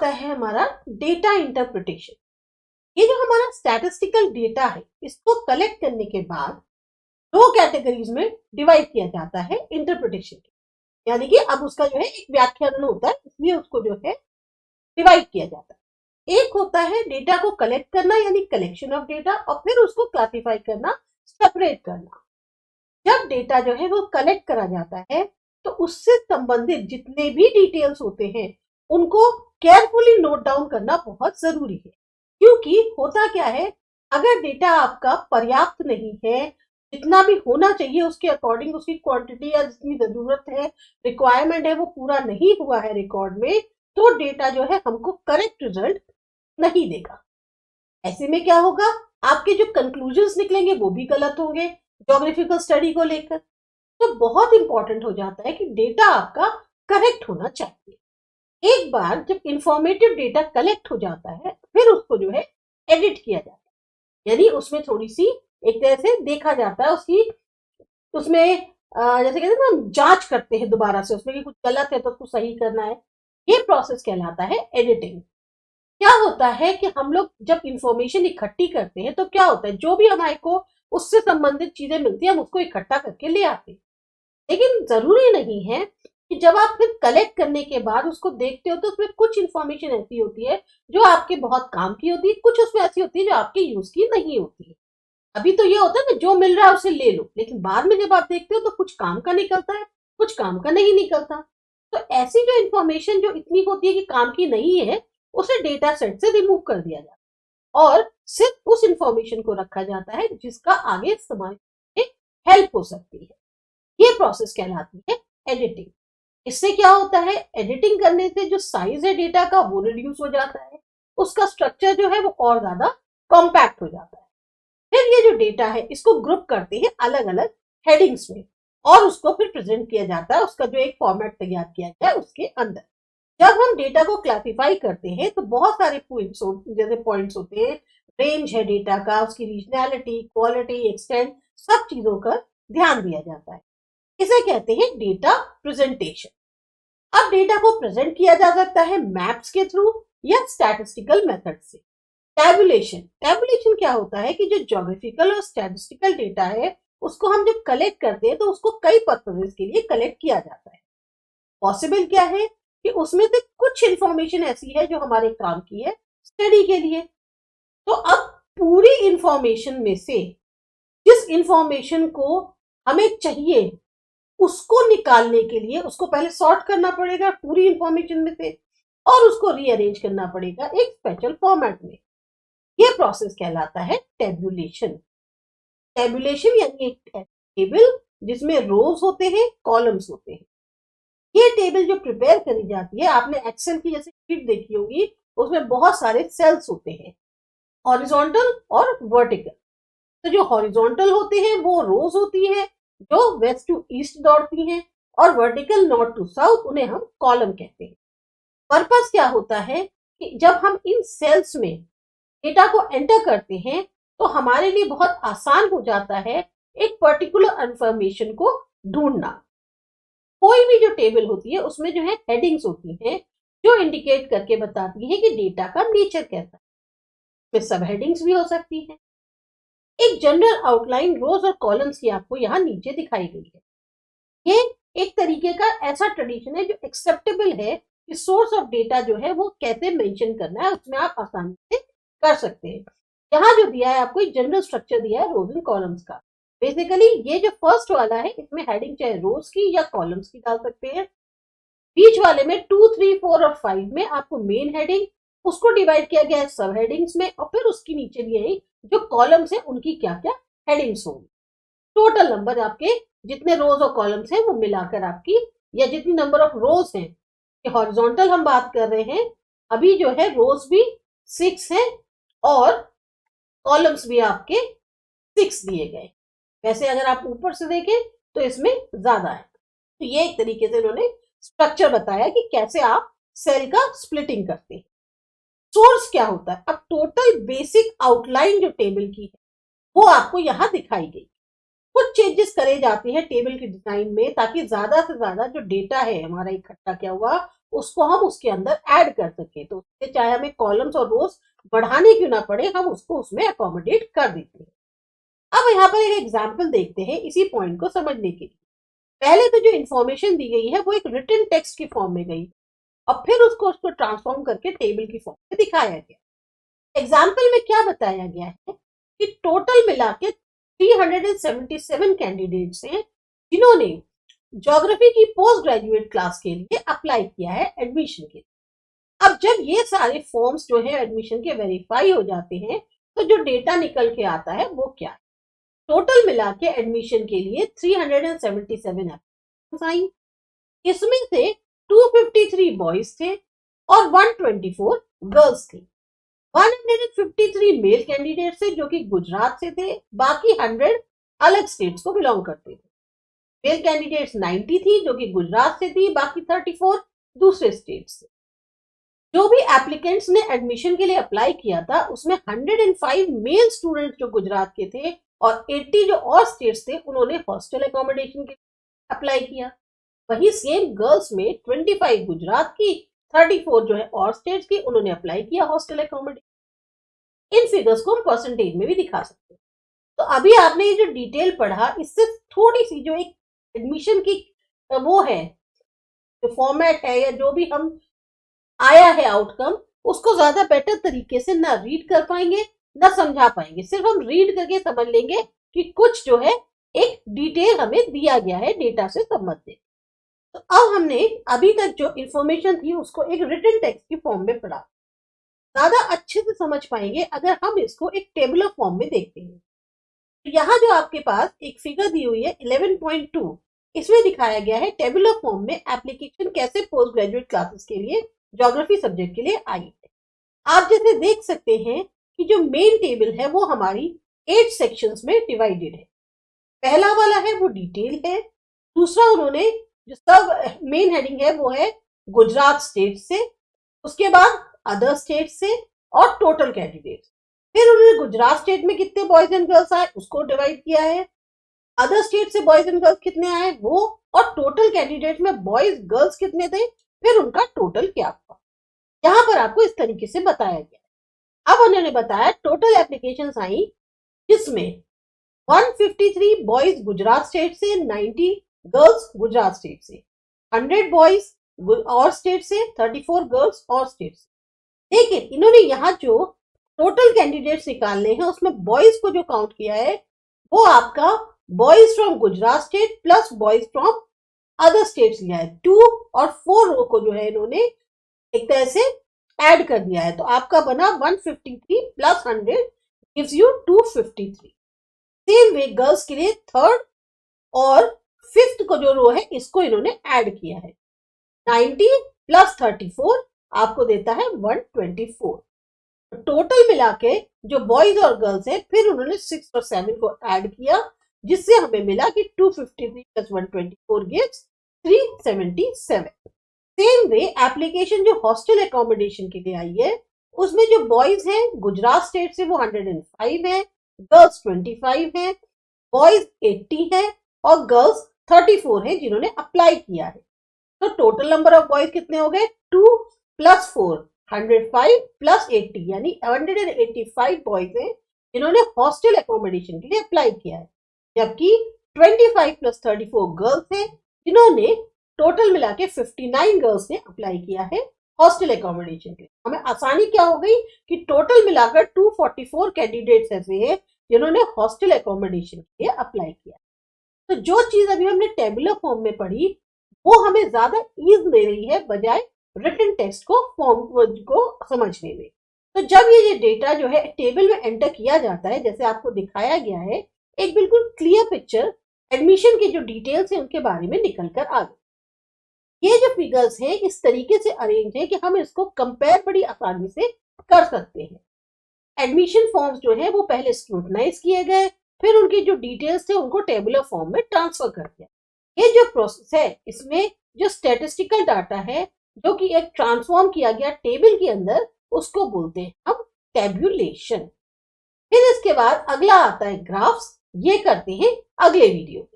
आता है हमारा डेटा इंटरप्रिटेशन। ये जो हमारा स्टैटिस्टिकल डेटा है, इसको कलेक्ट करने के बाद दो कैटेगरीज में डिवाइड किया जाता है इंटरप्रिटेशन के, यानी कि अब उसका जो है एक व्याख्यान होता है, इसलिए उसको जो है डिवाइड किया जाता है। एक होता है डेटा को कलेक्ट करना यानी कलेक्शन ऑफ डेटा, और फिर उसको क्लासिफाई करना, सेपरेट करना। जब डेटा जो है वो कलेक्ट करा जाता है तो उससे संबंधित जितने भी डिटेल्स होते हैं उनको केयरफुली नोट डाउन करना बहुत जरूरी है। क्योंकि होता क्या है, अगर डेटा आपका पर्याप्त नहीं है, जितना भी होना चाहिए उसके अकॉर्डिंग, उसकी क्वांटिटी या जितनी जरूरत है, रिक्वायरमेंट है, वो पूरा नहीं हुआ है रिकॉर्ड में, तो डेटा जो है हमको करेक्ट रिजल्ट नहीं देगा। ऐसे में क्या होगा, आपके जो कंक्लूजन्स निकलेंगे वो भी गलत होंगे ज्योग्राफिकल स्टडी को लेकर। तो बहुत इंपॉर्टेंट हो जाता है कि डेटा आपका करेक्ट होना चाहिए। एक बार जब इंफॉर्मेटिव डेटा कलेक्ट हो जाता है, फिर उसको जो है एडिट किया जाता है, यानी उसमें थोड़ी सी एक तरह से देखा जाता है उसकी, उसमें जैसे कहते हैं ना, जांच करते हैं दोबारा से उसमें कि कुछ गलत है तो उसको सही करना है। ये प्रोसेस कहलाता है एडिटिंग। क्या होता है कि हम लोग जब इंफॉर्मेशन इकट्ठी करते हैं तो क्या होता है, जो भी हमारे को उससे संबंधित चीजें मिलती है हम उसको इकट्ठा करके ले आते हैं। लेकिन जरूरी नहीं है कि जब आप फिर कलेक्ट करने के बाद उसको देखते हो तो उसमें कुछ इंफॉर्मेशन ऐसी होती है जो आपके बहुत काम की होती है, कुछ उसमें ऐसी होती है जो आपके यूज की नहीं होती है। अभी तो ये होता है ना, जो मिल रहा है उसे ले लो, लेकिन बाद में जब आप देखते हो तो कुछ काम का निकलता है, कुछ काम का नहीं निकलता। तो ऐसी जो इंफॉर्मेशन जो इतनी होती है कि काम की नहीं है, उसे डेटा सेट से रिमूव कर दिया जाता है और सिर्फ उस इंफॉर्मेशन को रखा जाता है जिसका आगे समाज में हेल्प हो सकती है। ये प्रोसेस कहलाती है एडिटिंग। इससे क्या होता है, एडिटिंग करने से जो साइज है डेटा का वो रिड्यूस हो जाता है, उसका स्ट्रक्चर जो है वो और ज्यादा कॉम्पैक्ट हो जाता है। फिर ये जो डेटा है इसको ग्रुप करते हैं अलग अलग हेडिंग्स में और उसको फिर प्रेजेंट किया जाता है, उसका जो एक फॉर्मेट तैयार किया गया है उसके अंदर। जब हम डेटा को क्लासिफाई करते हैं तो बहुत सारे पॉइंट्स होते हैं, रेंज है डेटा का, उसकी रीजनैलिटी, क्वालिटी, एक्सटेंट, सब चीजों का ध्यान दिया जाता है। इसे कहते हैं डेटा प्रेजेंटेशन। अब डेटा को प्रेजेंट किया जा सकता है मैप्स के थ्रू या स्टैटिस्टिकल मेथड से। टैबुलेशन, टैबुलेशन क्या होता है कि जो ज्योग्राफिकल और स्टैटिस्टिकल डेटा है उसको हम जब कलेक्ट करते हैं तो उसको कई पर्पसेस के लिए कलेक्ट किया जाता है। पॉसिबल क्या है कि उसमें से कुछ इंफॉर्मेशन ऐसी है जो हमारे काम की है स्टडी के लिए। तो अब पूरी इंफॉर्मेशन में से जिस इंफॉर्मेशन को हमें चाहिए उसको निकालने के लिए उसको पहले सॉर्ट करना पड़ेगा पूरी इंफॉर्मेशन में से और उसको रीअरेंज करना पड़ेगा एक स्पेशल फॉर्मेट में। यह प्रोसेस कहलाता है टेबुलेशन। टेबुलेशन यानी एक टेबल जिसमें रोज होते हैं, कॉलम्स होते हैं। ये टेबल जो प्रिपेयर करी जाती है, आपने एक्सेल की जैसे शीट देखी होगी, उसमें बहुत सारे सेल्स होते हैं, हॉरिजॉन्टल और वर्टिकल। तो जो हॉरिजॉन्टल होते हैं वो रोज होती है जो वेस्ट टू ईस्ट दौड़ती हैं, और वर्टिकल नॉर्थ टू साउथ, उन्हें हम कॉलम कहते हैं। पर्पस क्या होता है कि जब हम इन सेल्स में डेटा को एंटर करते हैं तो हमारे लिए बहुत आसान हो जाता है एक पर्टिकुलर इंफॉर्मेशन को ढूंढना। कोई भी जो टेबल होती है उसमें जो है हेडिंग्स होती हैं जो इंडिकेट करके बताती है कि डेटा का नेचर कैसा है। सब हेडिंग्स भी हो सकती हैं। एक जनरल आउटलाइन रोज और कॉलम्स की आपको यहाँ नीचे दिखाई गई है। ये एक तरीके का ऐसा ट्रेडिशन है जो एक्सेप्टेबल है कि सोर्स ऑफ डेटा जो है वो कैसे मेंशन करना है, उसमें आप आसानी से कर सकते हैं। यहाँ जो दिया है आपको एक जनरल स्ट्रक्चर दिया है रोज एंड कॉलम्स का। बेसिकली ये जो फर्स्ट वाला है इसमें हेडिंग चाहे रोज की या कॉलम्स की डाल सकते हैं। बीच वाले में 2, 3, 4 और 5 में आपको मेन हेडिंग, उसको डिवाइड किया गया है सब हेडिंग्स में, और फिर उसके नीचे दिए हैं जो कॉलम्स है उनकी क्या क्या हेडिंग्स होंगी। टोटल नंबर आपके जितने रोज और कॉलम्स हैं वो मिलाकर आपकी, या जितनी नंबर ऑफ रोज हैं, हॉरिजॉन्टल हम बात कर रहे हैं, अभी जो है रोज भी 6 हैं और कॉलम्स भी आपके 6 दिए गए। वैसे अगर आप ऊपर से देखें तो इसमें ज्यादा है। तो ये एक तरीके से उन्होंने स्ट्रक्चर बताया कि कैसे आप सेल का स्प्लिटिंग करते हैं। सोर्स क्या होता है, अब टोटल बेसिक आउटलाइन जो टेबल की है वो आपको यहाँ दिखाई गई। कुछ चेंजेस करे जाते हैं टेबल के डिजाइन में ताकि ज्यादा से ज्यादा जो डेटा है हमारा इकट्ठा किया हुआ उसको हम उसके अंदर ऐड कर सके, तो उससे चाहे हमें कॉलम्स और रोज बढ़ाने क्यों ना पड़े, हम उसको उसमें अकोमोडेट कर देते हैं। अब यहाँ पर एक एग्जाम्पल देखते हैं इसी पॉइंट को समझने के लिए। पहले तो जो इन्फॉर्मेशन दी गई है वो एक रिटन टेक्स्ट की फॉर्म में गई और फिर उसको ट्रांसफॉर्म करके टेबल की फॉर्म में दिखाया गया। एग्जाम्पल में क्या बताया गया है कि टोटल मिला के 377 कैंडिडेट्स हैं जिन्होंने ज्योग्राफी की पोस्ट ग्रेजुएट क्लास के लिए अप्लाई किया है एडमिशन के लिए। अब जब ये सारे फॉर्म्स जो है एडमिशन के वेरीफाई हो जाते हैं तो जो डेटा निकल के आता है वो क्या है, टोटल मिला के एडमिशन के लिए 377 एप्लीकेशंस आई। इसमें से 253 बॉयज थे और 124 गर्ल्स थे। 153 मेल कैंडिडेट थे जो कि गुजरात से थे, बाकी 100 अलग स्टेट्स को बिलोंग करते थे। मेल कैंडिडेट्स 90 थी जो कि गुजरात से थी, बाकी 34 दूसरे स्टेट से। जो भी एप्लीकेंट्स ने एडमिशन के लिए अप्लाई किया था उसमें 105 मेल स्टूडेंट्स जो गुजरात के थे और 80 जो और स्टेट्स थे उन्होंने हॉस्टल एकोमोडेशन के लिए अप्लाई किया। वही सेम गर्ल्स में 25 गुजरात की, 34 जो है और स्टेट्स की, उन्होंने अप्लाई किया हॉस्टल एकोमोडेशन। इन फिगर्स को हम परसेंटेज में भी दिखा सकते हैं। तो अभी आपने ये जो डिटेल पढ़ा इससे थोड़ी सी जो एक एडमिशन की वो है, जो फॉर्मेट है या जो भी हम आया है आउटकम, उसको ज्यादा बेटर तरीके से ना रीड कर पाएंगे ना समझा पाएंगे। सिर्फ हम रीड करके समझ लेंगे कि कुछ जो है एक डिटेल हमें दिया गया है डेटा से संबंधित। तो अब हमने अभी तक जो इंफॉर्मेशन थी उसको एक रिटन टेक्स्ट की फॉर्म में पढ़ा। ज्यादा अच्छे से समझ पाएंगे अगर हम इसको एक टेबुलर फॉर्म में देखते हैं। तो यहाँ जो आपके पास एक फिगर दी हुई है 11.2, इसमें दिखाया गया है टेबुलर फॉर्म में एप्लीकेशन कैसे पोस्ट ग्रेजुएट क्लासेस के लिए ज्योग्राफी सब्जेक्ट के लिए आई है। आप जैसे देख सकते हैं कि जो मेन टेबल है वो हमारी 8 सेक्शंस में डिवाइडेड है। पहला वाला है वो डिटेल है, दूसरा उन्होंने जो सब मेन हेडिंग है वो है गुजरात स्टेट से, उसके बाद अदर स्टेट से और टोटल कैंडिडेट्स। फिर उन्होंने गुजरात स्टेट में कितने बॉयज एंड गर्ल्स आए उसको डिवाइड किया है, अदर स्टेट से बॉयज एंड गर्ल्स कितने आए वो, और टोटल कैंडिडेट में बॉयज गर्ल्स कितने थे, फिर उनका टोटल क्या हुआ। यहाँ पर आपको इस तरीके से बताया गया। अब उन्होंने बताया टोटल एप्लीकेशंस आई जिसमें 153 बॉयज गुजरात स्टेट से, 90 गर्ल्स गुजरात स्टेट से, 100 बॉयज और स्टेट से, 34 गर्ल्स और स्टेट से। लेकिन इन्होंने यहाँ जो टोटल कैंडिडेट्स निकालने हैं उसमें बॉयज को जो काउंट किया है वो आपका boys from Gujarat state plus boys from other states लिया है। 2 और 4 रो को जो है इन्होंने एक तरह से ऐड कर दिया है, तो आपका बना 153 plus 100 gives you 253। Same way girls के लिए थर्ड और फिफ्थ को जो रो है इसको इन्होंने ऐड किया है, 90 प्लस 34 आपको देता है 124। टोटल मिला के जो बॉयज और गर्ल्स है फिर उन्होंने 6 और 7 को ऐड किया जिससे हमें मिला कि 253 plus 124 gives 377। Same way application जो हॉस्टल एकोमोडेशन के लिए आई है उसमें जो बॉयज हैं गुजरात स्टेट से वो 105 है, गर्ल्स 25 है, बॉयज 80 है और गर्ल्स 34 है जिन्होंने अप्लाई किया है। तो टोटल नंबर ऑफ बॉयज कितने हो गए 2 प्लस 4 105 प्लस 80 यानी 185 बॉयज हैं जिन्होंने हॉस्टल एकोमोडेशन के लिए अप्लाई किया है, जबकि 25 प्लस 34 गर्ल्स हैं जिन्होंने टोटल मिला के 59 गर्ल्स ने अप्लाई किया है हॉस्टल एकोमोडेशन के लिए। हमें आसानी क्या हो गई कि टोटल मिलाकर 244 कैंडिडेट्स ऐसे हैं जिन्होंने हॉस्टल एकोमोडेशन के लिए अप्लाई किया। तो जो चीज अभी हमने टेबुलर फॉर्म में पढ़ी वो हमें ज्यादा ईज दे रही है बजाय रिटन टेक्स्ट को फॉर्म को समझने में। तो जब ये डेटा जो है टेबल में एंटर किया जाता है जैसे आपको दिखाया गया है, एक बिल्कुल क्लियर पिक्चर एडमिशन की जो डिटेल्स है उनके बारे में निकल कर आ गई। ये जो फिगर्स हैं इस तरीके से अरेंज है कि हम इसको कंपेयर बड़ी आसानी से कर सकते हैं। एडमिशन फॉर्म्स जो है वो पहले स्क्रूटनाइज किए गए, फिर उनकी जो डिटेल्स थे उनको टेबुलर फॉर्म में ट्रांसफर कर दिया। ये जो प्रोसेस है इसमें जो स्टैटिस्टिकल डाटा है जो कि एक ट्रांसफॉर्म किया गया टेबल के अंदर उसको बोलते हैं हम टेब्यूलेशन। फिर इसके बाद अगला आता है ग्राफ्स, ये करते हैं अगले वीडियो।